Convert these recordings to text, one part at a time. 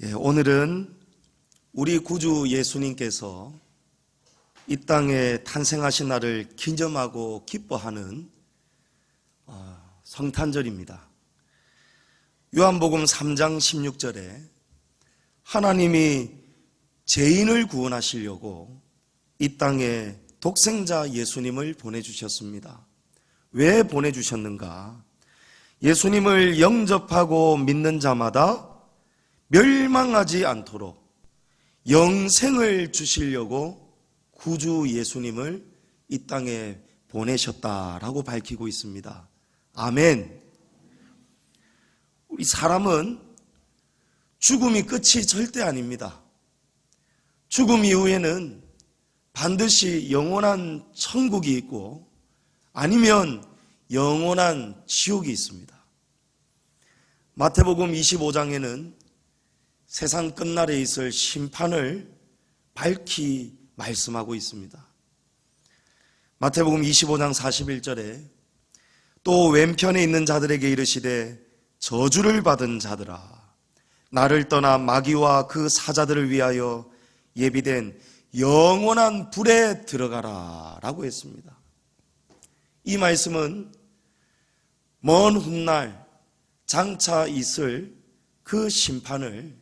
오늘은 우리 구주 예수님께서 이 땅에 탄생하신 날을 기념하고 기뻐하는 성탄절입니다. 요한복음 3장 16절에 하나님이 죄인을 구원하시려고 이 땅에 독생자 예수님을 보내주셨습니다. 왜 보내주셨는가? 예수님을 영접하고 믿는 자마다 멸망하지 않도록 영생을 주시려고 구주 예수님을 이 땅에 보내셨다라고 밝히고 있습니다. 아멘. 우리 사람은 죽음이 끝이 절대 아닙니다. 죽음 이후에는 반드시 영원한 천국이 있고 아니면 영원한 지옥이 있습니다. 마태복음 25장에는 세상 끝날에 있을 심판을 밝히 말씀하고 있습니다. 마태복음 25장 41절에 또 왼편에 있는 자들에게 이르시되 저주를 받은 자들아 나를 떠나 마귀와 그 사자들을 위하여 예비된 영원한 불에 들어가라 라고 했습니다. 이 말씀은 먼 훗날 장차 있을 그 심판을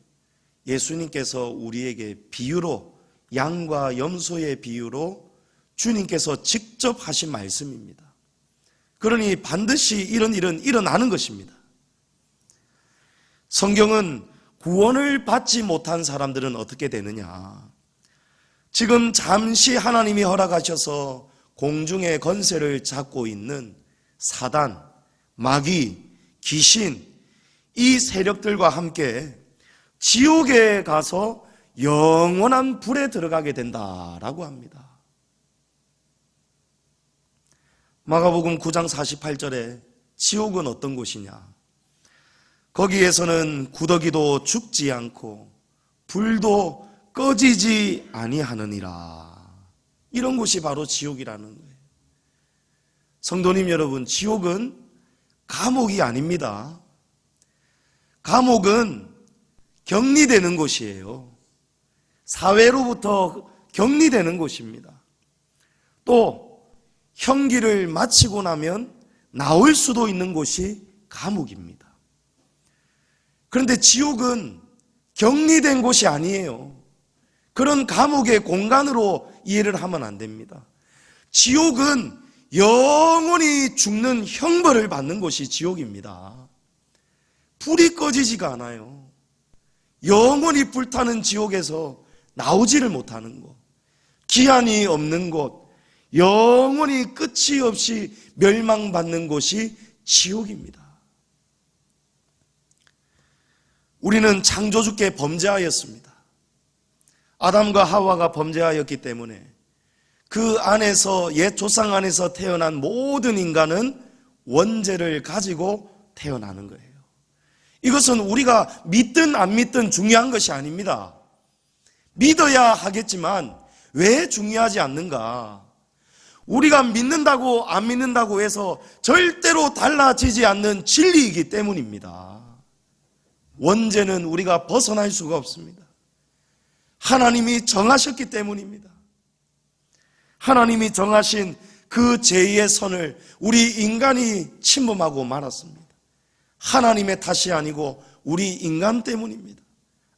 예수님께서 우리에게 비유로 양과 염소의 비유로 주님께서 직접 하신 말씀입니다. 그러니 반드시 이런 일은 일어나는 것입니다. 성경은 구원을 받지 못한 사람들은 어떻게 되느냐? 지금 잠시 하나님이 허락하셔서 공중의 권세를 잡고 있는 사단, 마귀, 귀신, 이 세력들과 함께 지옥에 가서 영원한 불에 들어가게 된다라고 합니다. 마가복음 9장 48절에 지옥은 어떤 곳이냐? 거기에서는 구더기도 죽지 않고 불도 꺼지지 아니하느니라. 이런 곳이 바로 지옥이라는 거예요. 성도님 여러분, 지옥은 감옥이 아닙니다. 감옥은 격리되는 곳이에요. 사회로부터 격리되는 곳입니다. 또 형기를 마치고 나면 나올 수도 있는 곳이 감옥입니다. 그런데 지옥은 격리된 곳이 아니에요. 그런 감옥의 공간으로 이해를 하면 안 됩니다. 지옥은 영원히 죽는 형벌을 받는 곳이 지옥입니다. 불이 꺼지지가 않아요. 영원히 불타는 지옥에서 나오지를 못하는 곳, 기한이 없는 곳, 영원히 끝이 없이 멸망받는 곳이 지옥입니다. 우리는 창조주께 범죄하였습니다. 아담과 하와가 범죄하였기 때문에 그 안에서 옛 조상 안에서 태어난 모든 인간은 원죄를 가지고 태어나는 거예요. 이것은 우리가 믿든 안 믿든 중요한 것이 아닙니다. 믿어야 하겠지만 왜 중요하지 않는가? 우리가 믿는다고 안 믿는다고 해서 절대로 달라지지 않는 진리이기 때문입니다. 원죄는 우리가 벗어날 수가 없습니다. 하나님이 정하셨기 때문입니다. 하나님이 정하신 그 죄의 선을 우리 인간이 침범하고 말았습니다. 하나님의 탓이 아니고 우리 인간 때문입니다.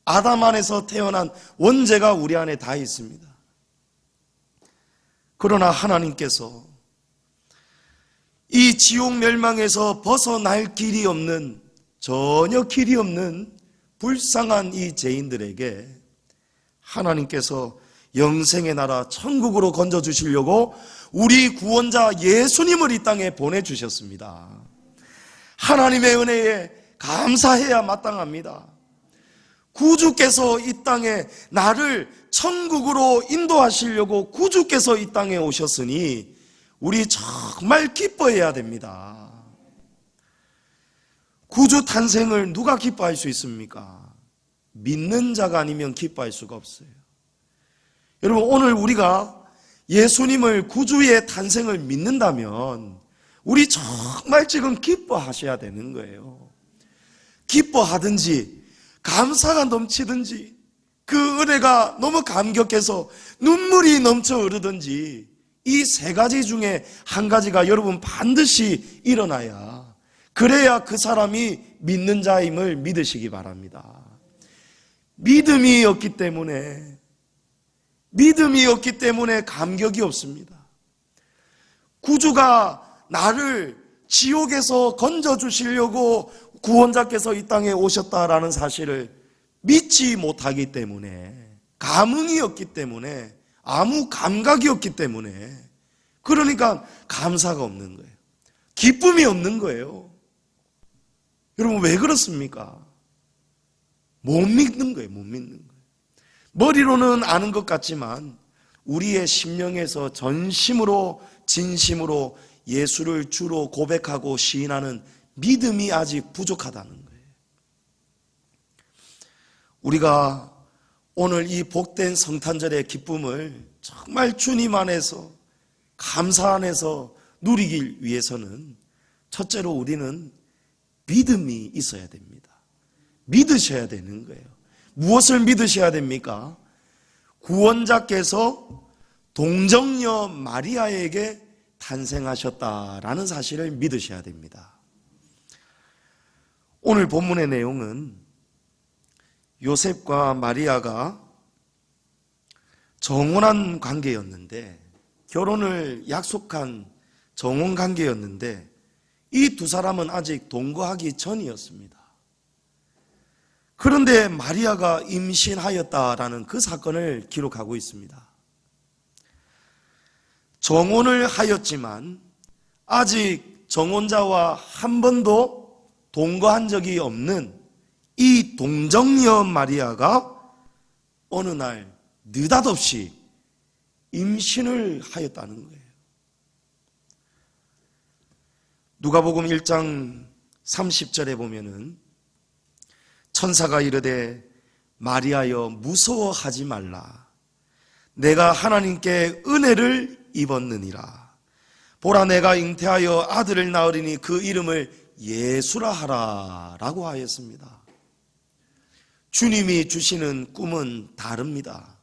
아담 안에서 태어난 원죄가 우리 안에 다 있습니다. 그러나 하나님께서 이 지옥 멸망에서 벗어날 길이 없는, 전혀 길이 없는 불쌍한 이 죄인들에게 하나님께서 영생의 나라 천국으로 건져주시려고 우리 구원자 예수님을 이 땅에 보내주셨습니다. 하나님의 은혜에 감사해야 마땅합니다. 구주께서 이 땅에 나를 천국으로 인도하시려고 구주께서 이 땅에 오셨으니 우리 정말 기뻐해야 됩니다. 구주 탄생을 누가 기뻐할 수 있습니까? 믿는 자가 아니면 기뻐할 수가 없어요. 여러분, 오늘 우리가 예수님을 구주의 탄생을 믿는다면 우리 정말 지금 기뻐하셔야 되는 거예요. 기뻐하든지 감사가 넘치든지 그 은혜가 너무 감격해서 눈물이 넘쳐 흐르든지 이 세 가지 중에 한 가지가 여러분 반드시 일어나야, 그래야 그 사람이 믿는 자임을 믿으시기 바랍니다. 믿음이 없기 때문에 감격이 없습니다. 구주가 나를 지옥에서 건져주시려고 구원자께서 이 땅에 오셨다라는 사실을 믿지 못하기 때문에, 감흥이 없기 때문에, 아무 감각이 없기 때문에, 그러니까 감사가 없는 거예요. 기쁨이 없는 거예요. 여러분 왜 그렇습니까? 못 믿는 거예요. 못 믿는 거예요. 머리로는 아는 것 같지만 우리의 심령에서 전심으로 진심으로 예수를 주로 고백하고 시인하는 믿음이 아직 부족하다는 거예요. 우리가 오늘 이 복된 성탄절의 기쁨을 정말 주님 안에서, 감사 안에서 누리기 위해서는 첫째로 우리는 믿음이 있어야 됩니다. 믿으셔야 되는 거예요. 무엇을 믿으셔야 됩니까? 구원자께서 동정녀 마리아에게 탄생하셨다라는 사실을 믿으셔야 됩니다. 오늘 본문의 내용은 요셉과 마리아가 정혼한 관계였는데, 결혼을 약속한 정혼 관계였는데 이 두 사람은 아직 동거하기 전이었습니다. 그런데 마리아가 임신하였다라는 그 사건을 기록하고 있습니다. 정혼을 하였지만 아직 정혼자와 한 번도 동거한 적이 없는 이 동정녀 마리아가 어느 날 느닷없이 임신을 하였다는 거예요. 누가복음 1장 30절에 보면은 천사가 이르되 마리아여 무서워하지 말라. 내가 하나님께 은혜를 입었느니라. 보라 내가 잉태하여 아들을 낳으리니 그 이름을 예수라 하라 라고 하였습니다. 주님이 주시는 꿈은 다릅니다.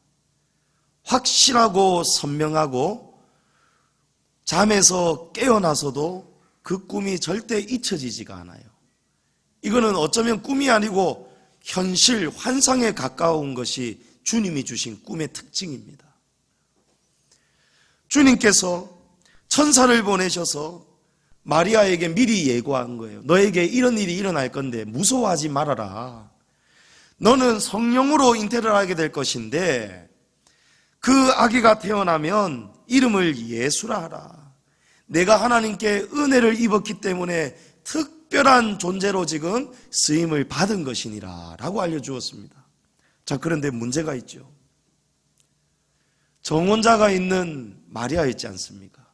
확실하고 선명하고 잠에서 깨어나서도 그 꿈이 절대 잊혀지지가 않아요. 이거는 어쩌면 꿈이 아니고 현실, 환상에 가까운 것이 주님이 주신 꿈의 특징입니다. 주님께서 천사를 보내셔서 마리아에게 미리 예고한 거예요. 너에게 이런 일이 일어날 건데 무서워하지 말아라. 너는 성령으로 잉태를 하게 될 것인데 그 아기가 태어나면 이름을 예수라 하라. 내가 하나님께 은혜를 입었기 때문에 특별한 존재로 지금 쓰임을 받은 것이니라 라고 알려주었습니다. 자, 그런데 문제가 있죠. 정혼자가 있는 마리아 있지 않습니까?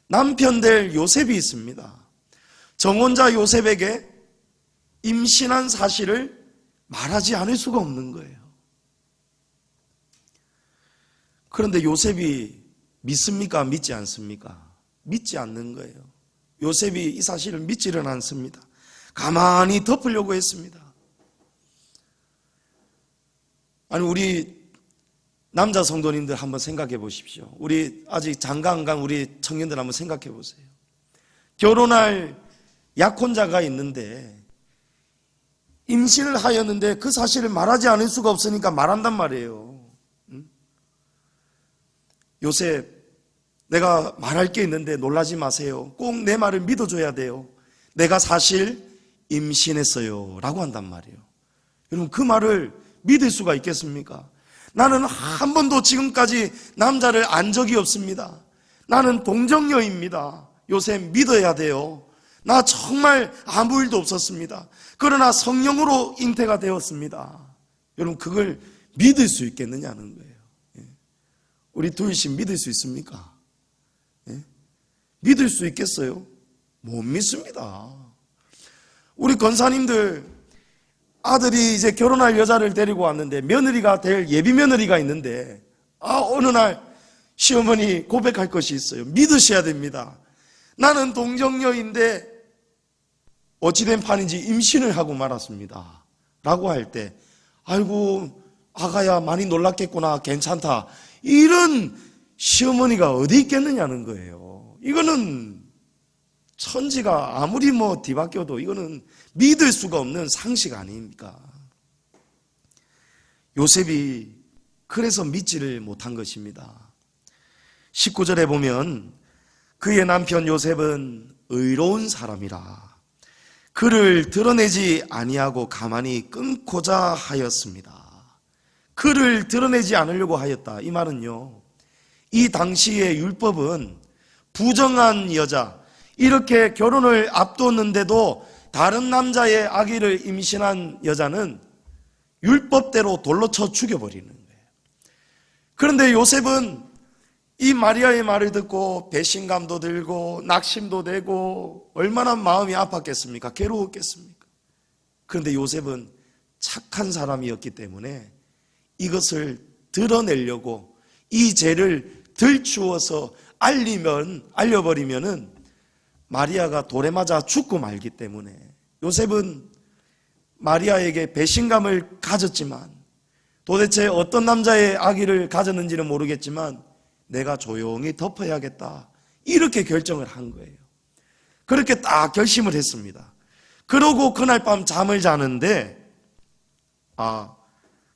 남편 될 요셉이 있습니다. 정혼자 요셉에게 임신한 사실을 말하지 않을 수가 없는 거예요. 그런데 요셉이 믿습니까? 믿지 않습니까? 믿지 않는 거예요. 요셉이 이 사실을 믿지는 않습니다. 가만히 덮으려고 했습니다. 아니, 우리 남자 성도님들 한번 생각해 보십시오. 우리 아직 장가 안 간 우리 청년들 한번 생각해 보세요. 결혼할 약혼자가 있는데 임신을 하였는데 그 사실을 말하지 않을 수가 없으니까 말한단 말이에요. 요셉, 내가 말할 게 있는데 놀라지 마세요. 꼭 내 말을 믿어줘야 돼요. 내가 사실 임신했어요 라고 한단 말이에요. 여러분, 그 말을 믿을 수가 있겠습니까? 나는 한 번도 지금까지 남자를 안 적이 없습니다. 나는 동정녀입니다. 요셉 믿어야 돼요. 나 정말 아무 일도 없었습니다. 그러나 성령으로 잉태가 되었습니다. 여러분, 그걸 믿을 수 있겠느냐는 거예요. 우리 둘씩 믿을 수 있습니까? 믿을 수 있겠어요? 못 믿습니다. 우리 권사님들 아들이 이제 결혼할 여자를 데리고 왔는데 며느리가 될 예비 며느리가 있는데 어느 날 시어머니 고백할 것이 있어요. 믿으셔야 됩니다. 나는 동정녀인데 어찌된 판인지 임신을 하고 말았습니다 라고 할 때 아이고 아가야 많이 놀랐겠구나, 괜찮다, 이런 시어머니가 어디 있겠느냐는 거예요. 이거는 천지가 아무리 뒤바뀌어도 이거는 믿을 수가 없는 상식 아닙니까? 요셉이 그래서 믿지를 못한 것입니다. 19절에 보면 그의 남편 요셉은 의로운 사람이라 그를 드러내지 아니하고 가만히 끊고자 하였습니다. 그를 드러내지 않으려고 하였다. 이 말은요, 이 당시의 율법은 부정한 여자, 이렇게 결혼을 앞뒀는데도 다른 남자의 아기를 임신한 여자는 율법대로 돌로 쳐 죽여버리는 거예요. 그런데 요셉은 이 마리아의 말을 듣고 배신감도 들고 낙심도 되고 얼마나 마음이 아팠겠습니까? 괴로웠겠습니까? 그런데 요셉은 착한 사람이었기 때문에 이것을 드러내려고 이 죄를 들추어서 알려버리면은 마리아가 돌에 맞아 죽고 말기 때문에 요셉은 마리아에게 배신감을 가졌지만 도대체 어떤 남자의 아기를 가졌는지는 모르겠지만 내가 조용히 덮어야겠다, 이렇게 결정을 한 거예요. 그렇게 딱 결심을 했습니다. 그러고 그날 밤 잠을 자는데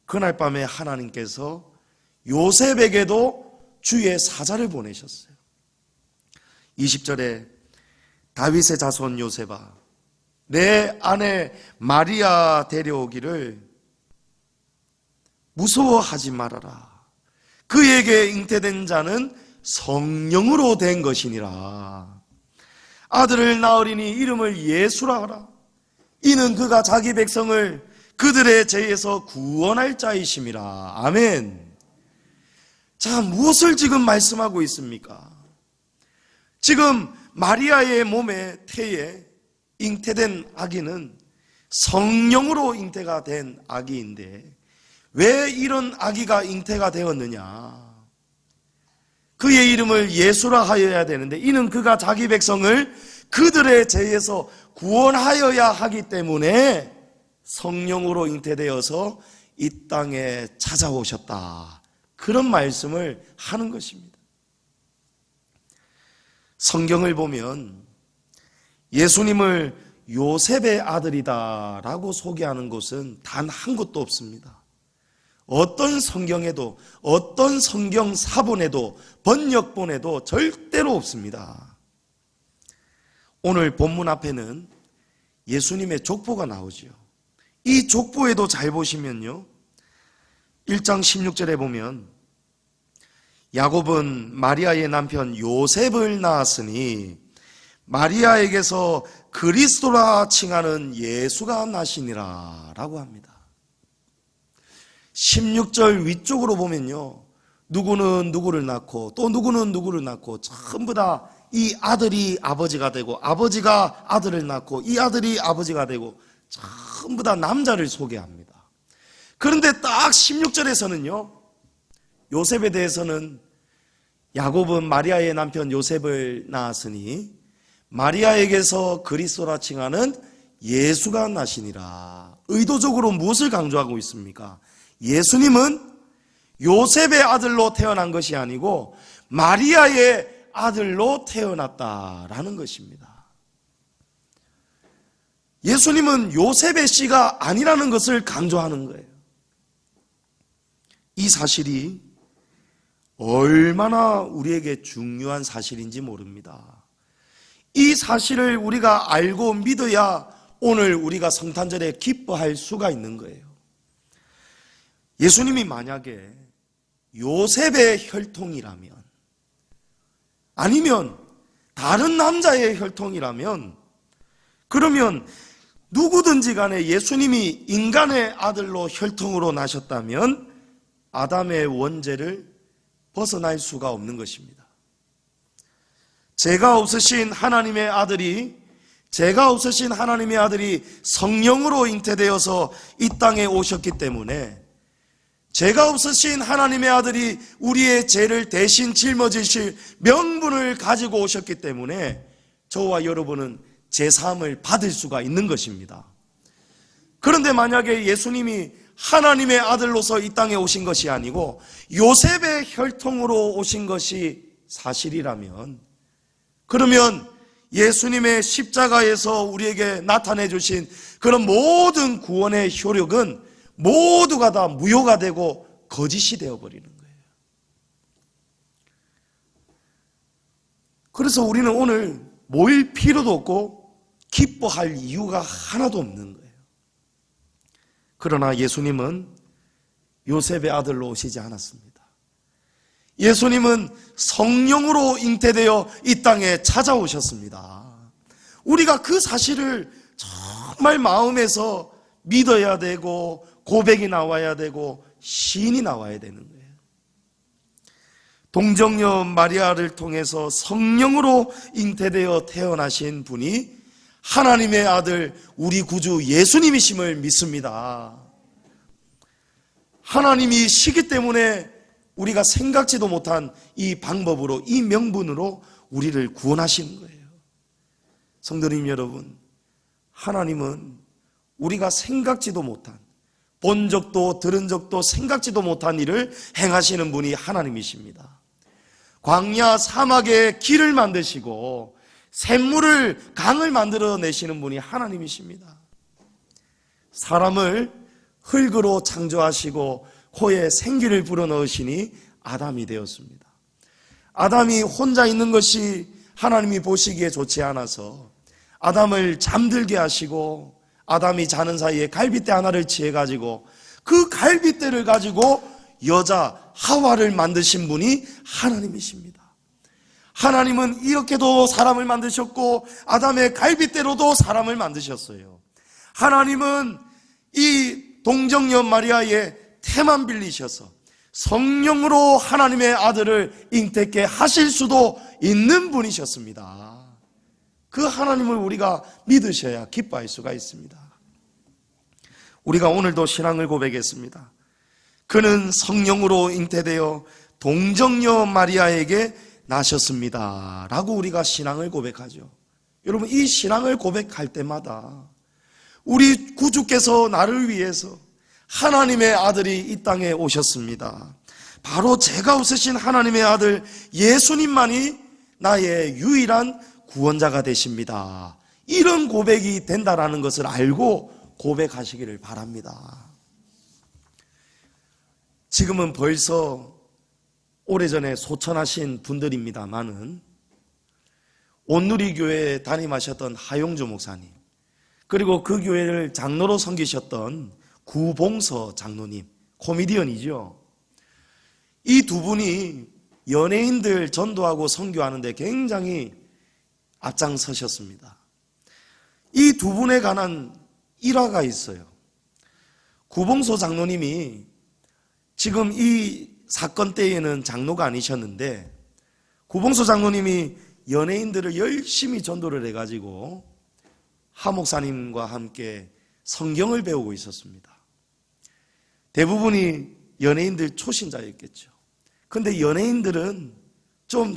그날 밤에 하나님께서 요셉에게도 주의 사자를 보내셨어요. 20절에 다윗의 자손 요셉아, 내 아내 마리아 데려오기를 무서워하지 말아라. 그에게 잉태된 자는 성령으로 된 것이니라. 아들을 낳으리니 이름을 예수라 하라. 이는 그가 자기 백성을 그들의 죄에서 구원할 자이심이라. 아멘. 자, 무엇을 지금 말씀하고 있습니까? 지금 마리아의 몸에 태에 잉태된 아기는 성령으로 잉태가 된 아기인데 왜 이런 아기가 잉태가 되었느냐? 그의 이름을 예수라 하여야 되는데 이는 그가 자기 백성을 그들의 죄에서 구원하여야 하기 때문에 성령으로 잉태되어서 이 땅에 찾아오셨다, 그런 말씀을 하는 것입니다. 성경을 보면 예수님을 요셉의 아들이다라고 소개하는 곳은 단 한 곳도 없습니다. 어떤 성경에도, 어떤 성경 사본에도, 번역본에도 절대로 없습니다. 오늘 본문 앞에는 예수님의 족보가 나오죠. 이 족보에도 잘 보시면요, 1장 16절에 보면 야곱은 마리아의 남편 요셉을 낳았으니 마리아에게서 그리스도라 칭하는 예수가 나시니라 라고 합니다. 16절 위쪽으로 보면요, 누구는 누구를 낳고 또 누구는 누구를 낳고 전부 다 이 아들이 아버지가 되고 아버지가 아들을 낳고 이 아들이 아버지가 되고 전부 다 남자를 소개합니다. 그런데 딱 16절에서는요, 요셉에 대해서는 야곱은 마리아의 남편 요셉을 낳았으니 마리아에게서 그리스도라 칭하는 예수가 나시니라. 의도적으로 무엇을 강조하고 있습니까? 예수님은 요셉의 아들로 태어난 것이 아니고 마리아의 아들로 태어났다라는 것입니다. 예수님은 요셉의 씨가 아니라는 것을 강조하는 거예요. 이 사실이 얼마나 우리에게 중요한 사실인지 모릅니다. 이 사실을 우리가 알고 믿어야 오늘 우리가 성탄절에 기뻐할 수가 있는 거예요. 예수님이 만약에 요셉의 혈통이라면, 아니면 다른 남자의 혈통이라면, 그러면 누구든지 간에 예수님이 인간의 아들로 혈통으로 나셨다면 아담의 원죄를 벗어날 수가 없는 것입니다. 죄가 없으신 하나님의 아들이 성령으로 잉태되어서 이 땅에 오셨기 때문에 죄가 없으신 하나님의 아들이 우리의 죄를 대신 짊어지실 명분을 가지고 오셨기 때문에 저와 여러분은 죄사함을 받을 수가 있는 것입니다. 그런데 만약에 예수님이 하나님의 아들로서 이 땅에 오신 것이 아니고 요셉의 혈통으로 오신 것이 사실이라면, 그러면 예수님의 십자가에서 우리에게 나타내 주신 그런 모든 구원의 효력은 모두가 다 무효가 되고 거짓이 되어버리는 거예요. 그래서 우리는 오늘 모일 필요도 없고 기뻐할 이유가 하나도 없는 거예요. 그러나 예수님은 요셉의 아들로 오시지 않았습니다. 예수님은 성령으로 잉태되어 이 땅에 찾아오셨습니다. 우리가 그 사실을 정말 마음에서 믿어야 되고 고백이 나와야 되고 시인이 나와야 되는 거예요. 동정녀 마리아를 통해서 성령으로 잉태되어 태어나신 분이 하나님의 아들 우리 구주 예수님이심을 믿습니다. 하나님이 시기 때문에 우리가 생각지도 못한 이 방법으로, 이 명분으로 우리를 구원하시는 거예요. 성도님 여러분, 하나님은 우리가 생각지도 못한, 본 적도 들은 적도 생각지도 못한 일을 행하시는 분이 하나님이십니다. 광야 사막에 길을 만드시고 샘물을, 강을 만들어내시는 분이 하나님이십니다. 사람을 흙으로 창조하시고 코에 생기를 불어넣으시니 아담이 되었습니다. 아담이 혼자 있는 것이 하나님이 보시기에 좋지 않아서 아담을 잠들게 하시고, 아담이 자는 사이에 갈빗대 하나를 취해가지고 그 갈빗대를 가지고 여자 하와를 만드신 분이 하나님이십니다. 하나님은 이렇게도 사람을 만드셨고 아담의 갈빗대로도 사람을 만드셨어요. 하나님은 이 동정녀 마리아의 태만 빌리셔서 성령으로 하나님의 아들을 잉태케 하실 수도 있는 분이셨습니다. 그 하나님을 우리가 믿으셔야 기뻐할 수가 있습니다. 우리가 오늘도 신앙을 고백했습니다. 그는 성령으로 잉태되어 동정녀 마리아에게 나셨습니다 라고 우리가 신앙을 고백하죠. 여러분, 이 신앙을 고백할 때마다 우리 구주께서 나를 위해서 하나님의 아들이 이 땅에 오셨습니다. 바로 제가 없으신 하나님의 아들 예수님만이 나의 유일한 구원자가 되십니다. 이런 고백이 된다라는 것을 알고 고백하시기를 바랍니다. 지금은 벌써 오래전에 소천하신 분들입니다만은 온누리교회에 담임하셨던 하용주 목사님, 그리고 그 교회를 장로로 섬기셨던 구봉서 장로님, 코미디언이죠. 이 두 분이 연예인들 전도하고 선교하는데 굉장히 앞장서셨습니다. 이 두 분에 관한 일화가 있어요. 구봉서 장로님이 지금 이 사건 때에는 장로가 아니셨는데, 구봉서 장로님이 연예인들을 열심히 전도를 해가지고 하 목사님과 함께 성경을 배우고 있었습니다. 대부분이 연예인들 초신자였겠죠. 근데 연예인들은 좀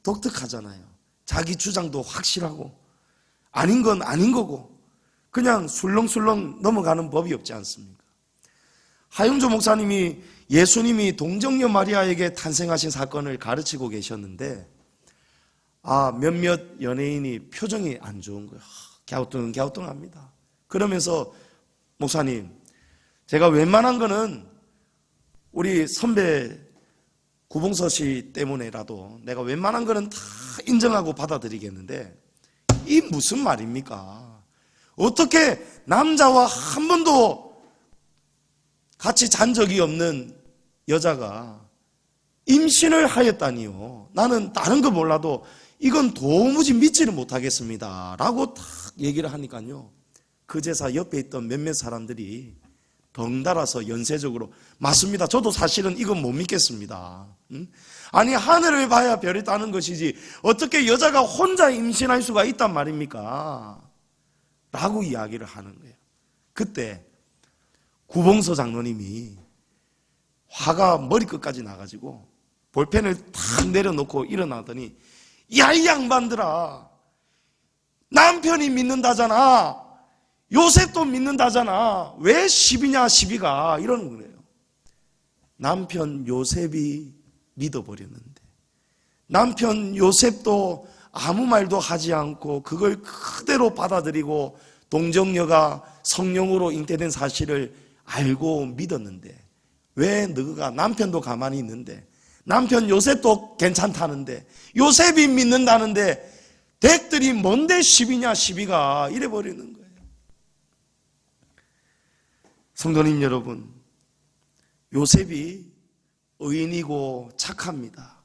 독특하잖아요. 자기 주장도 확실하고 아닌 건 아닌 거고 그냥 술렁술렁 넘어가는 법이 없지 않습니까? 하용조 목사님이 예수님이 동정녀 마리아에게 탄생하신 사건을 가르치고 계셨는데, 몇몇 연예인이 표정이 안 좋은 거예요. 갸우뚱합니다. 그러면서 목사님, 제가 웬만한 거는 우리 선배 구봉서 씨 때문에라도 내가 웬만한 거는 다 인정하고 받아들이겠는데 이 무슨 말입니까? 어떻게 남자와 한 번도 같이 잔 적이 없는 여자가 임신을 하였다니요. 나는 다른 거 몰라도 이건 도무지 믿지를 못하겠습니다 라고 딱 얘기를 하니까요, 그 제사 옆에 있던 몇몇 사람들이 덩달아서 연쇄적으로 맞습니다, 저도 사실은 이건 못 믿겠습니다. 아니, 하늘을 봐야 별이 따는 것이지 어떻게 여자가 혼자 임신할 수가 있단 말입니까? 라고 이야기를 하는 거예요. 그때 구봉서 장로님이 화가 머리끝까지 나가지고 볼펜을 탁 내려놓고 일어나더니, 야, 이 양반들아, 남편이 믿는다잖아. 요셉도 믿는다잖아. 왜 10이냐 12가 이러는 거예요. 남편 요셉이 믿어버렸는데, 남편 요셉도 아무 말도 하지 않고 그걸 그대로 받아들이고 동정녀가 성령으로 잉태된 사실을 알고 믿었는데, 왜 너가, 남편도 가만히 있는데, 남편 요셉도 괜찮다는데, 요셉이 믿는다는데 댁들이 뭔데 10이냐 12가 이래버리는 거예요. 성도님 여러분, 요셉이 의인이고 착합니다.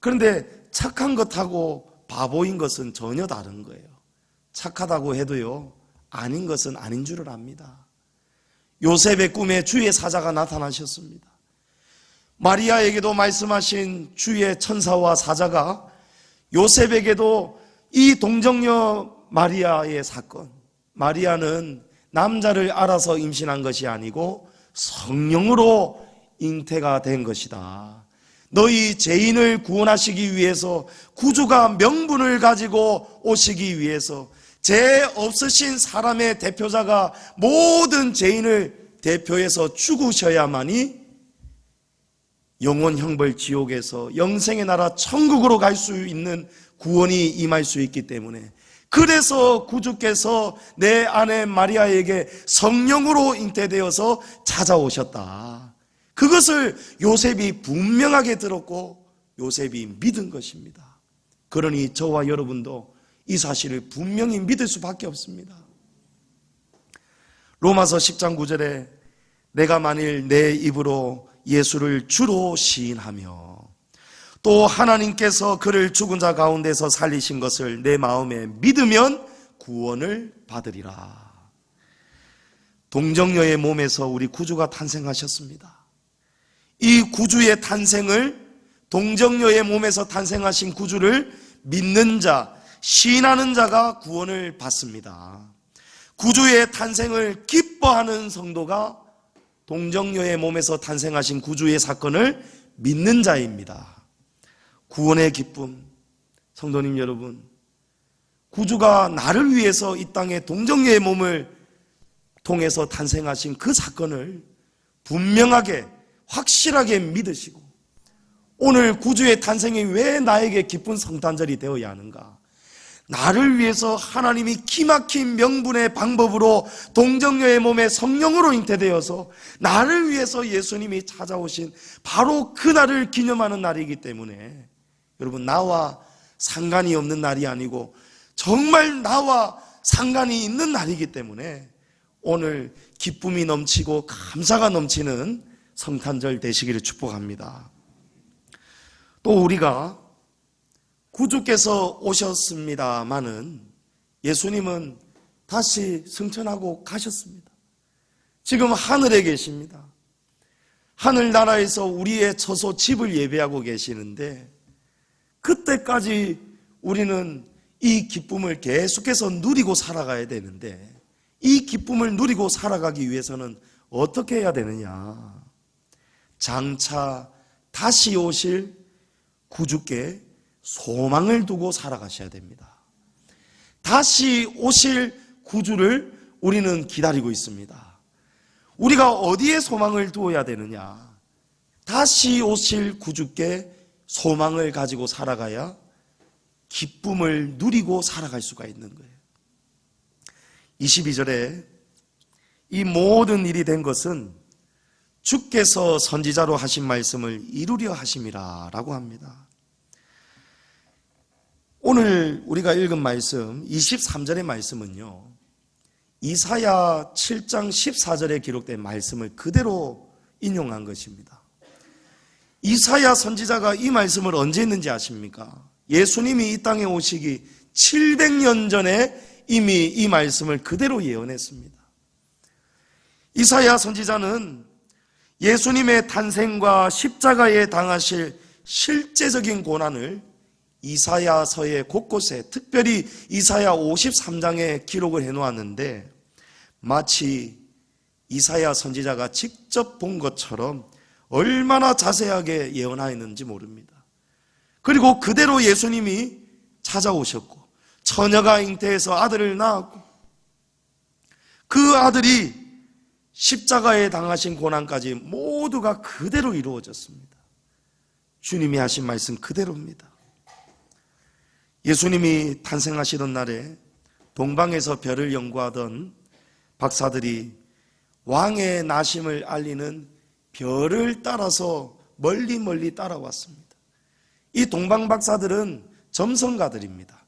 그런데 착한 것하고 바보인 것은 전혀 다른 거예요. 착하다고 해도요, 아닌 것은 아닌 줄을 압니다. 요셉의 꿈에 주의 사자가 나타나셨습니다. 마리아에게도 말씀하신 주의 천사와 사자가 요셉에게도 이 동정녀 마리아의 사건, 마리아는 남자를 알아서 임신한 것이 아니고 성령으로 잉태가 된 것이다. 너희 죄인을 구원하시기 위해서, 구주가 명분을 가지고 오시기 위해서, 죄 없으신 사람의 대표자가 모든 죄인을 대표해서 죽으셔야만이 영원 형벌 지옥에서 영생의 나라 천국으로 갈 수 있는 구원이 임할 수 있기 때문에, 그래서 구주께서 내 아내 마리아에게 성령으로 잉태되어서 찾아오셨다. 그것을 요셉이 분명하게 들었고 요셉이 믿은 것입니다. 그러니 저와 여러분도 이 사실을 분명히 믿을 수밖에 없습니다. 로마서 10장 9절에 내가 만일 내 입으로 예수를 주로 시인하며 또 하나님께서 그를 죽은 자 가운데서 살리신 것을 내 마음에 믿으면 구원을 받으리라. 동정녀의 몸에서 우리 구주가 탄생하셨습니다. 이 구주의 탄생을, 동정녀의 몸에서 탄생하신 구주를 믿는 자, 시인하는 자가 구원을 받습니다. 구주의 탄생을 기뻐하는 성도가 동정녀의 몸에서 탄생하신 구주의 사건을 믿는 자입니다. 구원의 기쁨, 성도님 여러분, 구주가 나를 위해서 이 땅에 동정녀의 몸을 통해서 탄생하신 그 사건을 분명하게 확실하게 믿으시고, 오늘 구주의 탄생이 왜 나에게 기쁜 성탄절이 되어야 하는가? 나를 위해서 하나님이 기막힌 명분의 방법으로 동정녀의 몸에 성령으로 잉태되어서 나를 위해서 예수님이 찾아오신 바로 그 날을 기념하는 날이기 때문에, 여러분, 나와 상관이 없는 날이 아니고 정말 나와 상관이 있는 날이기 때문에 오늘 기쁨이 넘치고 감사가 넘치는 성탄절 되시기를 축복합니다. 또 우리가 구주께서 오셨습니다마는 예수님은 다시 승천하고 가셨습니다. 지금 하늘에 계십니다. 하늘나라에서 우리의 처소 집을 예배하고 계시는데, 그때까지 우리는 이 기쁨을 계속해서 누리고 살아가야 되는데, 이 기쁨을 누리고 살아가기 위해서는 어떻게 해야 되느냐? 장차 다시 오실 구주께 소망을 두고 살아가셔야 됩니다. 다시 오실 구주를 우리는 기다리고 있습니다. 우리가 어디에 소망을 두어야 되느냐? 다시 오실 구주께 소망을 가지고 살아가야 기쁨을 누리고 살아갈 수가 있는 거예요. 22절에 이 모든 일이 된 것은 주께서 선지자로 하신 말씀을 이루려 하심이라 라고 합니다. 오늘 우리가 읽은 말씀 23절의 말씀은요, 이사야 7장 14절에 기록된 말씀을 그대로 인용한 것입니다. 이사야 선지자가 이 말씀을 언제 했는지 아십니까? 예수님이 이 땅에 오시기 700년 전에 이미 이 말씀을 그대로 예언했습니다. 이사야 선지자는 예수님의 탄생과 십자가에 당하실 실제적인 고난을 이사야서의 곳곳에, 특별히 이사야 53장에 기록을 해놓았는데, 마치 이사야 선지자가 직접 본 것처럼 얼마나 자세하게 예언하였는지 모릅니다. 그리고 그대로 예수님이 찾아오셨고, 처녀가 잉태해서 아들을 낳았고, 그 아들이 십자가에 당하신 고난까지 모두가 그대로 이루어졌습니다. 주님이 하신 말씀 그대로입니다. 예수님이 탄생하시던 날에 동방에서 별을 연구하던 박사들이 왕의 나심을 알리는 별을 따라서 멀리 따라왔습니다. 이 동방 박사들은 점성가들입니다.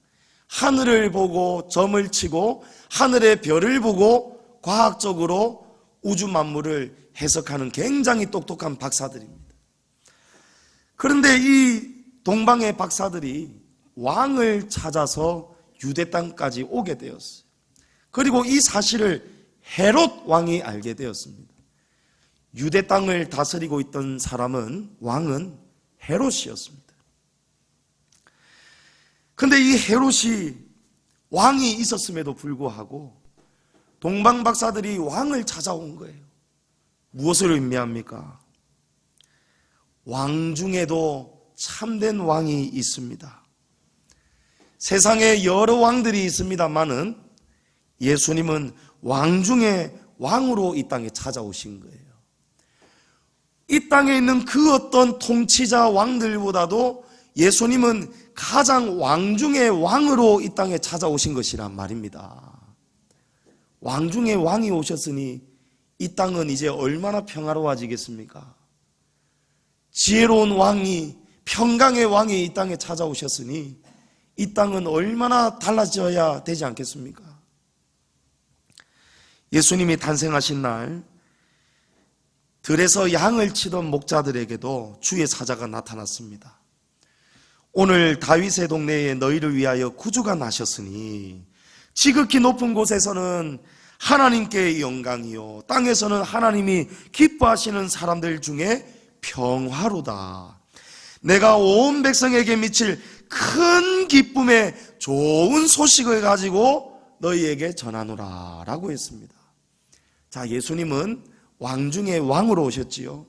하늘을 보고 점을 치고 하늘의 별을 보고 과학적으로 우주 만물을 해석하는 굉장히 똑똑한 박사들입니다. 그런데 이 동방의 박사들이 왕을 찾아서 유대 땅까지 오게 되었어요. 그리고 이 사실을 헤롯 왕이 알게 되었습니다. 유대 땅을 다스리고 있던 왕은 헤롯이었습니다. 그런데 이 헤롯이 왕이 있었음에도 불구하고 동방 박사들이 왕을 찾아온 거예요. 무엇을 의미합니까? 왕 중에도 참된 왕이 있습니다. 세상에 여러 왕들이 있습니다만은 예수님은 왕 중에 왕으로 이 땅에 찾아오신 거예요. 이 땅에 있는 그 어떤 통치자 왕들보다도 예수님은 가장 왕 중에 왕으로 이 땅에 찾아오신 것이란 말입니다. 왕 중에 왕이 오셨으니 이 땅은 이제 얼마나 평화로워지겠습니까? 지혜로운 왕이, 평강의 왕이 이 땅에 찾아오셨으니 이 땅은 얼마나 달라져야 되지 않겠습니까? 예수님이 탄생하신 날 들에서 양을 치던 목자들에게도 주의 사자가 나타났습니다. 오늘 다윗의 동네에 너희를 위하여 구주가 나셨으니 지극히 높은 곳에서는 하나님께 영광이요 땅에서는 하나님이 기뻐하시는 사람들 중에 평화로다. 내가 온 백성에게 미칠 큰 기쁨의 좋은 소식을 가지고 너희에게 전하노라 라고 했습니다. 자, 예수님은 왕 중에 왕으로 오셨지요.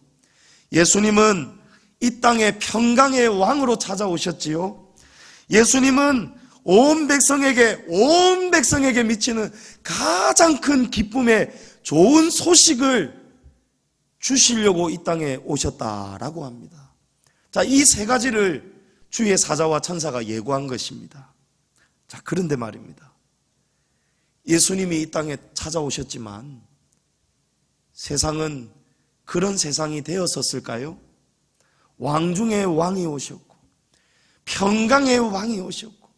예수님은 이 땅의 평강의 왕으로 찾아오셨지요. 예수님은 온 백성에게 미치는 가장 큰 기쁨의 좋은 소식을 주시려고 이 땅에 오셨다라고 합니다. 자, 이 세 가지를 주의 사자와 천사가 예고한 것입니다. 자, 그런데 말입니다. 예수님이 이 땅에 찾아오셨지만 세상은 그런 세상이 되었었을까요? 왕 중에 왕이 오셨고 평강의 왕이 오셨고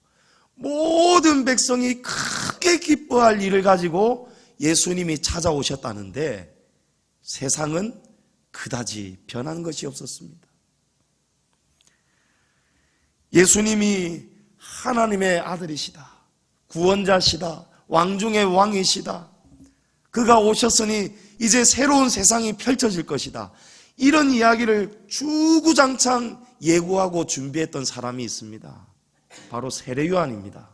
모든 백성이 크게 기뻐할 일을 가지고 예수님이 찾아오셨다는데 세상은 그다지 변한 것이 없었습니다. 예수님이 하나님의 아들이시다, 구원자시다, 왕 중의 왕이시다, 그가 오셨으니 이제 새로운 세상이 펼쳐질 것이다, 이런 이야기를 주구장창 예고하고 준비했던 사람이 있습니다. 바로 세례 요한입니다.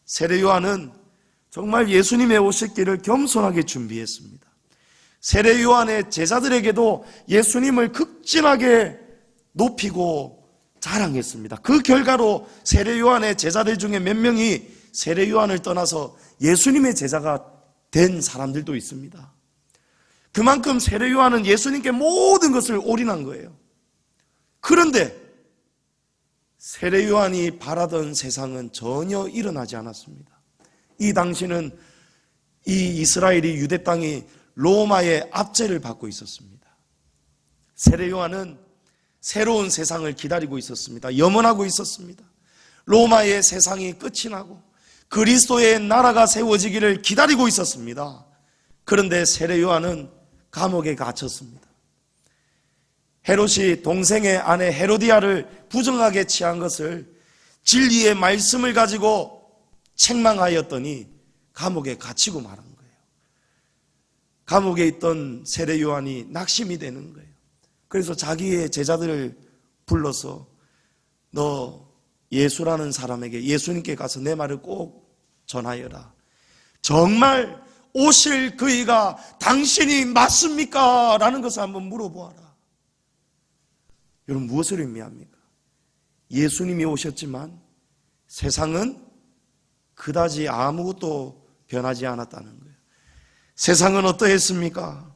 세례 요한은 정말 예수님의 오실 길을 겸손하게 준비했습니다. 세례 요한의 제자들에게도 예수님을 극진하게 높이고 자랑했습니다. 그 결과로 세례 요한의 제자들 중에 몇 명이 세례 요한을 떠나서 예수님의 제자가 된 사람들도 있습니다. 그만큼 세례 요한은 예수님께 모든 것을 올인한 거예요. 그런데 세례 요한이 바라던 세상은 전혀 일어나지 않았습니다. 이 당시는 이 이스라엘이 유대 땅이 로마의 압제를 받고 있었습니다. 세례 요한은 새로운 세상을 기다리고 있었습니다. 염원하고 있었습니다. 로마의 세상이 끝이 나고 그리스도의 나라가 세워지기를 기다리고 있었습니다. 그런데 세례 요한은 감옥에 갇혔습니다. 헤롯이 동생의 아내 헤로디아를 부정하게 취한 것을 진리의 말씀을 가지고 책망하였더니 감옥에 갇히고 말한 거예요. 감옥에 있던 세례 요한이 낙심이 되는 거예요. 그래서 자기의 제자들을 불러서 너 예수라는 사람에게 예수님께 가서 내 말을 꼭 전하여라. 정말 오실 그이가 당신이 맞습니까? 라는 것을 한번 물어보아라. 여러분, 무엇을 의미합니까? 예수님이 오셨지만 세상은 그다지 아무것도 변하지 않았다는 거예요. 세상은 어떠했습니까?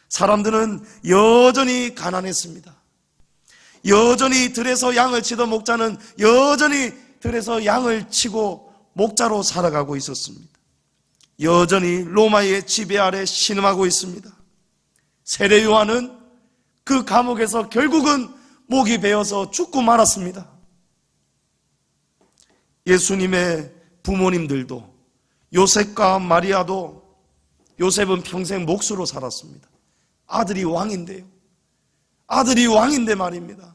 사람들은 여전히 가난했습니다. 여전히 들에서 양을 치던 목자는 여전히 들에서 양을 치고 목자로 살아가고 있었습니다. 여전히 로마의 지배 아래 신음하고 있습니다. 세례 요한은 그 감옥에서 결국은 목이 베어서 죽고 말았습니다. 예수님의 부모님들도, 요셉과 마리아도, 요셉은 평생 목수로 살았습니다. 아들이 왕인데요. 아들이 왕인데 말입니다.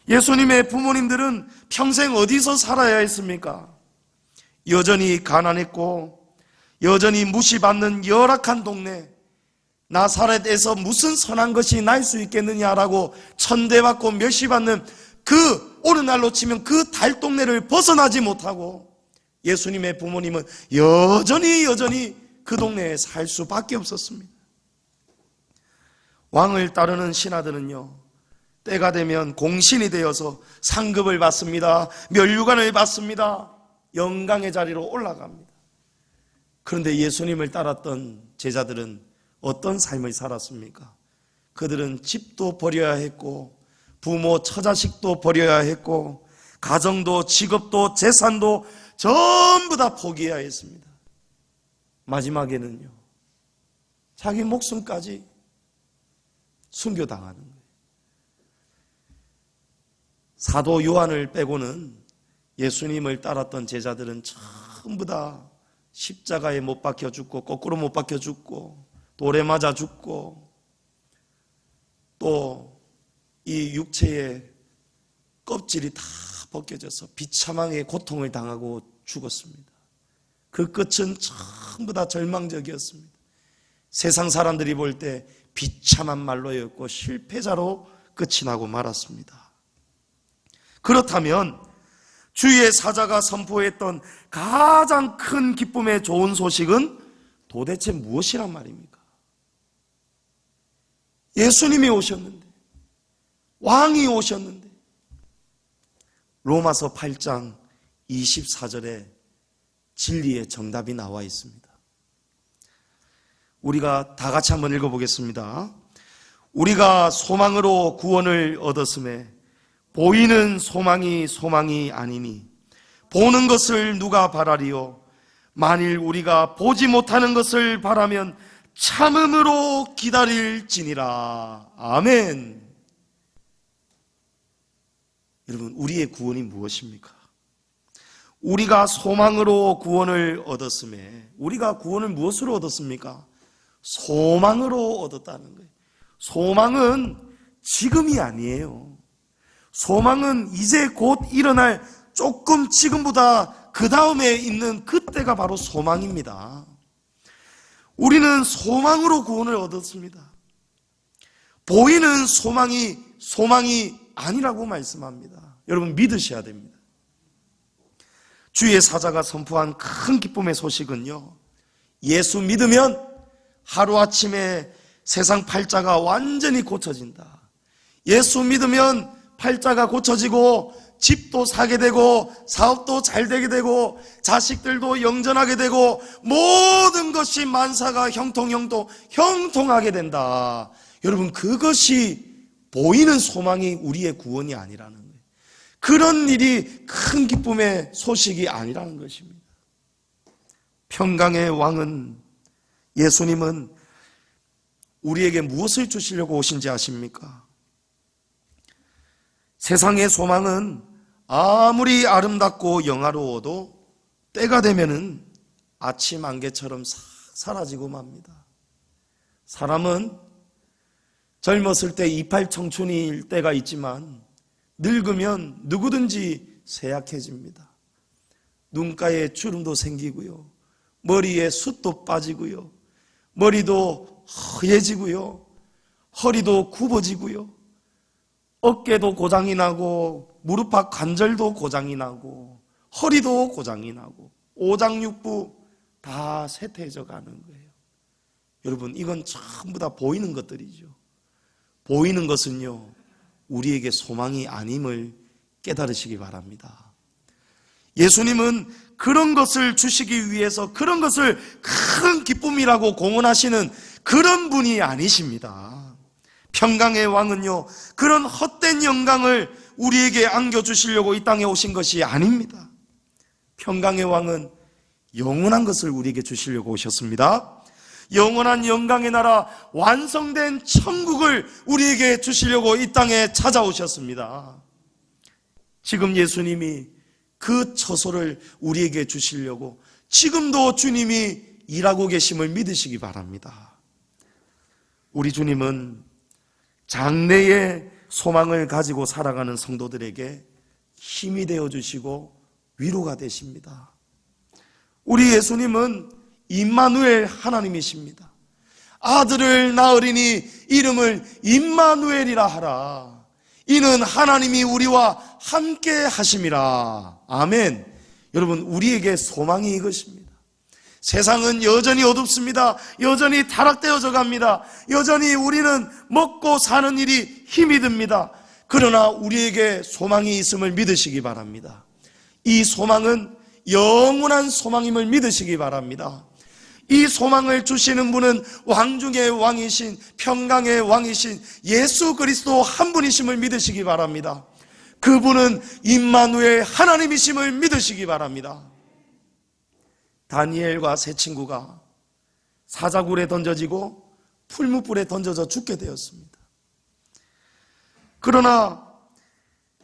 예수님의 부모님들은 평생 어디서 살아야 했습니까? 여전히 가난했고 여전히 무시받는 열악한 동네, 나사렛에서 무슨 선한 것이 날 수 있겠느냐라고 천대받고 멸시받는 그 오늘날로 치면 그 달동네를 벗어나지 못하고 예수님의 부모님은 여전히 그 동네에 살 수밖에 없었습니다. 왕을 따르는 신하들은요, 때가 되면 공신이 되어서 상급을 받습니다. 면류관을 받습니다. 영광의 자리로 올라갑니다. 그런데 예수님을 따랐던 제자들은 어떤 삶을 살았습니까? 그들은 집도 버려야 했고 부모 처자식도 버려야 했고 가정도 직업도 재산도 전부 다 포기해야 했습니다. 마지막에는요, 자기 목숨까지 순교당하는 거예요. 사도 요한을 빼고는 예수님을 따랐던 제자들은 전부 다 십자가에 못 박혀 죽고 거꾸로 못 박혀 죽고 돌에 맞아 죽고 또 이 육체의 껍질이 다 벗겨져서 비참하게 고통을 당하고 죽었습니다. 그 끝은 전부 다 절망적이었습니다. 세상 사람들이 볼 때 비참한 말로였고 실패자로 끝이 나고 말았습니다. 그렇다면 주의 사자가 선포했던 가장 큰 기쁨의 좋은 소식은 도대체 무엇이란 말입니까? 예수님이 오셨는데, 왕이 오셨는데, 로마서 8장 24절에 진리의 정답이 나와 있습니다. 우리가 다 같이 한번 읽어보겠습니다. 우리가 소망으로 구원을 얻었음에 보이는 소망이 아니니 보는 것을 누가 바라리요? 만일 우리가 보지 못하는 것을 바라면 참음으로 기다릴지니라. 아멘. 여러분, 우리의 구원이 무엇입니까? 우리가 소망으로 구원을 얻었음에, 우리가 구원을 무엇으로 얻었습니까? 소망으로 얻었다는 거예요. 소망은 지금이 아니에요. 소망은 이제 곧 일어날 조금 지금보다 그 다음에 있는 그때가 바로 소망입니다. 우리는 소망으로 구원을 얻었습니다. 보이는 소망이 아니라고 말씀합니다. 여러분, 믿으셔야 됩니다. 주의 사자가 선포한 큰 기쁨의 소식은요, 예수 믿으면 하루아침에 세상 팔자가 완전히 고쳐진다. 예수 믿으면 팔자가 고쳐지고 집도 사게 되고 사업도 잘 되게 되고 자식들도 영전하게 되고 모든 것이 만사가 형통하게 된다. 여러분, 그것이 보이는 소망이 우리의 구원이 아니라는 거예요. 그런 일이 큰 기쁨의 소식이 아니라는 것입니다. 평강의 왕은, 예수님은 우리에게 무엇을 주시려고 오신지 아십니까? 세상의 소망은 아무리 아름답고 영화로워도 때가 되면은 아침 안개처럼 싹 사라지고 맙니다. 사람은 젊었을 때 이팔 청춘일 때가 있지만 늙으면 누구든지 쇠약해집니다. 눈가에 주름도 생기고요, 머리에 숱도 빠지고요, 머리도 허해지고요, 허리도 굽어지고요, 어깨도 고장이 나고 무릎팍 관절도 고장이 나고 허리도 고장이 나고 오장육부 다 쇠퇴해져 가는 거예요. 여러분, 이건 전부 다 보이는 것들이죠. 보이는 것은요, 우리에게 소망이 아님을 깨달으시기 바랍니다. 예수님은 그런 것을 주시기 위해서 그런 것을 큰 기쁨이라고 공언하시는 그런 분이 아니십니다. 평강의 왕은요, 그런 헛된 영광을 우리에게 안겨주시려고 이 땅에 오신 것이 아닙니다. 평강의 왕은 영원한 것을 우리에게 주시려고 오셨습니다. 영원한 영광의 나라, 완성된 천국을 우리에게 주시려고 이 땅에 찾아오셨습니다. 지금 예수님이 그 처소를 우리에게 주시려고 지금도 주님이 일하고 계심을 믿으시기 바랍니다. 우리 주님은 장래의 소망을 가지고 살아가는 성도들에게 힘이 되어주시고 위로가 되십니다. 우리 예수님은 임마누엘 하나님이십니다. 아들을 낳으리니 이름을 임마누엘이라 하라. 이는 하나님이 우리와 함께 하심이라. 아멘. 여러분, 우리에게 소망이 이것입니다. 세상은 여전히 어둡습니다. 여전히 타락되어져 갑니다. 여전히 우리는 먹고 사는 일이 힘이 듭니다. 그러나 우리에게 소망이 있음을 믿으시기 바랍니다. 이 소망은 영원한 소망임을 믿으시기 바랍니다. 이 소망을 주시는 분은 왕 중의 왕이신 평강의 왕이신 예수 그리스도 한 분이심을 믿으시기 바랍니다. 그분은 임마누엘 하나님이심을 믿으시기 바랍니다. 다니엘과 세 친구가 사자굴에 던져지고 풀무불에 던져져 죽게 되었습니다. 그러나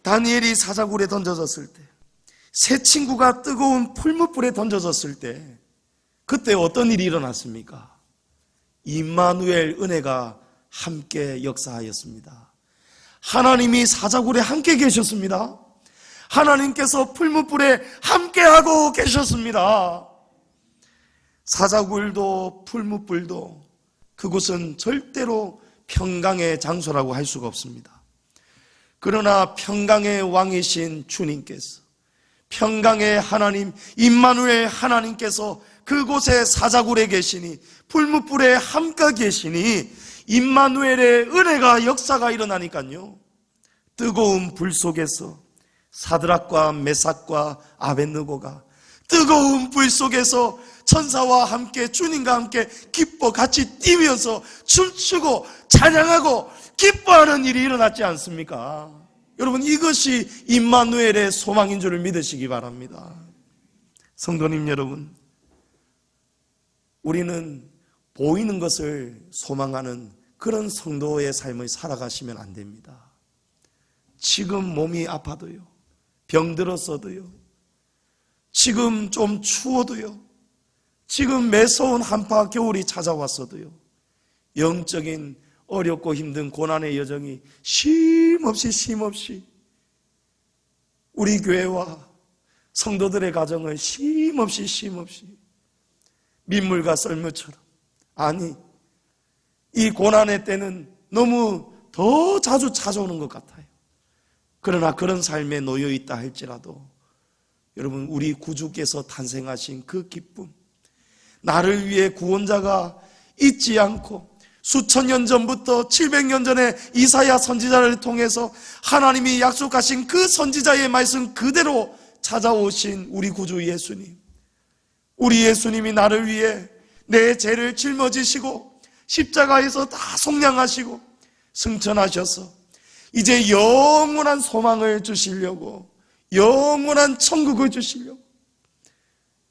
다니엘이 사자굴에 던져졌을 때, 세 친구가 뜨거운 풀무불에 던져졌을 때 그때 어떤 일이 일어났습니까? 임마누엘 은혜가 함께 역사하였습니다. 하나님이 사자굴에 함께 계셨습니다. 하나님께서 풀무불에 함께하고 계셨습니다. 사자굴도 풀무불도 그곳은 절대로 평강의 장소라고 할 수가 없습니다. 그러나 평강의 왕이신 주님께서, 평강의 하나님 임마누엘 하나님께서 그곳에 사자굴에 계시니, 풀무불에 함께 계시니 임마누엘의 은혜가 역사가 일어나니까요, 뜨거운 불 속에서 사드락과 메삭과 아벳느고가 뜨거운 불 속에서 천사와 함께 주님과 함께 기뻐 같이 뛰면서 춤추고 찬양하고 기뻐하는 일이 일어났지 않습니까? 여러분, 이것이 임마누엘의 소망인 줄을 믿으시기 바랍니다. 성도님 여러분, 우리는 보이는 것을 소망하는 그런 성도의 삶을 살아가시면 안 됩니다. 지금 몸이 아파도요, 병들었어도요, 지금 좀 추워도요, 지금 매서운 한파 겨울이 찾아왔어도요, 영적인 어렵고 힘든 고난의 여정이 쉼없이 우리 교회와 성도들의 가정을 쉼없이 민물과 썰매처럼, 아니, 이 고난의 때는 너무 더 자주 찾아오는 것 같아요. 그러나 그런 삶에 놓여 있다 할지라도 여러분, 우리 구주께서 탄생하신 그 기쁨, 나를 위해 구원자가 있지 않고 수천 년 전부터 700년 전에 이사야 선지자를 통해서 하나님이 약속하신 그 선지자의 말씀 그대로 찾아오신 우리 구주 예수님, 우리 예수님이 나를 위해 내 죄를 짊어지시고 십자가에서 다 속량하시고 승천하셔서 이제 영원한 소망을 주시려고, 영원한 천국을 주시려고,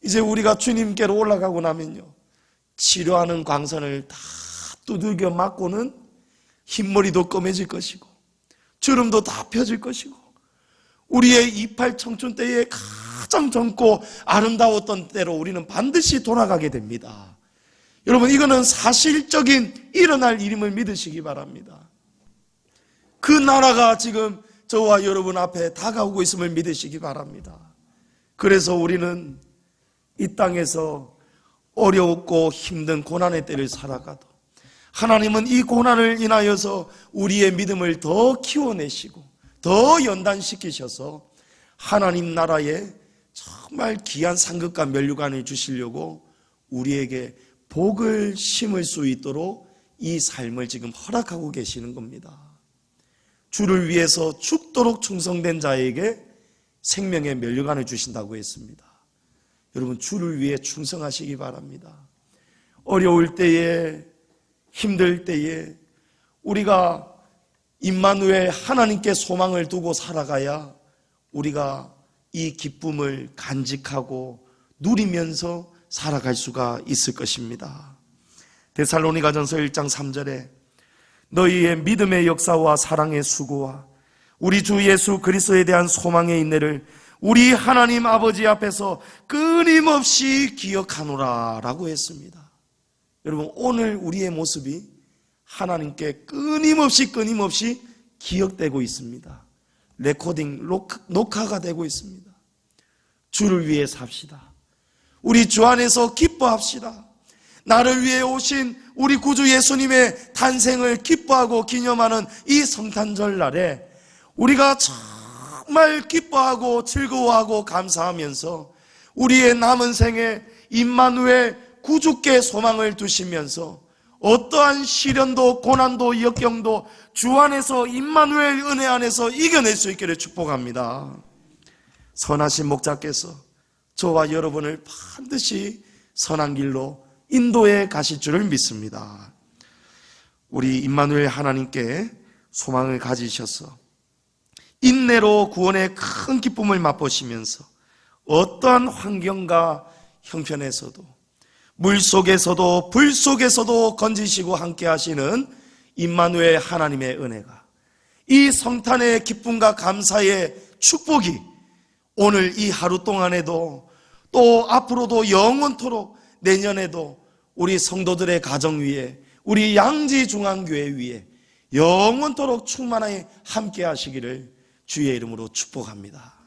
이제 우리가 주님께로 올라가고 나면요, 치료하는 광선을 다 두들겨 맞고는 흰머리도 검해질 것이고 주름도 다 펴질 것이고 우리의 이팔 청춘 때에 가장 젊고 아름다웠던 때로 우리는 반드시 돌아가게 됩니다. 여러분, 이거는 사실적인 일어날 일임을 믿으시기 바랍니다. 그 나라가 지금 저와 여러분 앞에 다가오고 있음을 믿으시기 바랍니다. 그래서 우리는 이 땅에서 어렵고 힘든 고난의 때를 살아가도 하나님은 이 고난을 인하여서 우리의 믿음을 더 키워내시고 더 연단시키셔서 하나님 나라에 정말 귀한 상급과 면류관을 주시려고 우리에게 복을 심을 수 있도록 이 삶을 지금 허락하고 계시는 겁니다. 주를 위해서 죽도록 충성된 자에게 생명의 면류관을 주신다고 했습니다. 여러분, 주를 위해 충성하시기 바랍니다. 어려울 때에, 힘들 때에 우리가 임마누엘 하나님께 소망을 두고 살아가야 우리가 이 기쁨을 간직하고 누리면서 살아갈 수가 있을 것입니다. 데살로니가전서 1장 3절에 너희의 믿음의 역사와 사랑의 수고와 우리 주 예수 그리스도에 대한 소망의 인내를 우리 하나님 아버지 앞에서 끊임없이 기억하노라 라고 했습니다. 여러분, 오늘 우리의 모습이 하나님께 끊임없이 기억되고 있습니다. 레코딩, 녹화가 되고 있습니다. 주를 위해 삽시다. 우리 주 안에서 기뻐합시다. 나를 위해 오신 우리 구주 예수님의 탄생을 기뻐하고 기념하는 이 성탄절 날에 우리가 정말 기뻐하고 즐거워하고 감사하면서 우리의 남은 생에 임마누엘 구주께 소망을 두시면서 어떠한 시련도 고난도 역경도 주 안에서 임마누엘 은혜 안에서 이겨낼 수 있기를 축복합니다. 선하신 목자께서 저와 여러분을 반드시 선한 길로 인도해 가실 줄을 믿습니다. 우리 임마누엘 하나님께 소망을 가지셔서 인내로 구원의 큰 기쁨을 맛보시면서 어떠한 환경과 형편에서도 물속에서도 불속에서도 건지시고 함께 하시는 임마누엘 하나님의 은혜가, 이 성탄의 기쁨과 감사의 축복이 오늘 이 하루 동안에도 또 앞으로도 영원토록 내년에도 우리 성도들의 가정 위에, 우리 양지중앙교회 위에 영원토록 충만하게 함께 하시기를 주의 이름으로 축복합니다.